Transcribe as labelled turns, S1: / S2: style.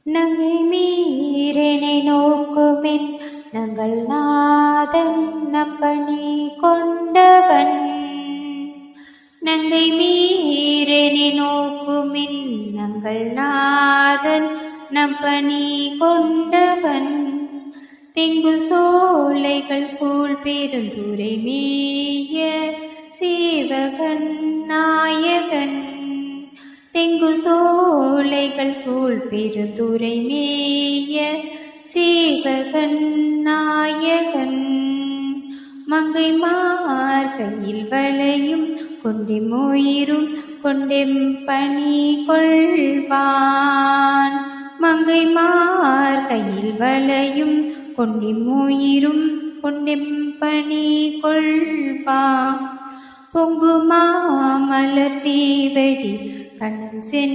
S1: நங்கை மீறெனை நோக்குமென் நங்கள் நாதன் நம்பணி கொண்டவன். நங்கை மீறெனை நோக்குமென் நங்கள் நாதன் நம்பணி கொண்டவன். தெங்கு சோலைகள் சூழ் பெருந்துரை மேய சீவகன் நாயகன். தெங்கு சோலைகள் சூழ் பெருந்துரை மேய சீவகன் நாயகன். மங்கை மார்கையில் வளையும் கொண்டெம்முயிரும் கொண்டெம்பணி கொள்வான். மங்கை மார்கையில் வளையும் கொண்டெம்முயிரும் கொண்டெம்பணி கொள்வான். பொங்கு மாமலர் சீவடி கண்ணன்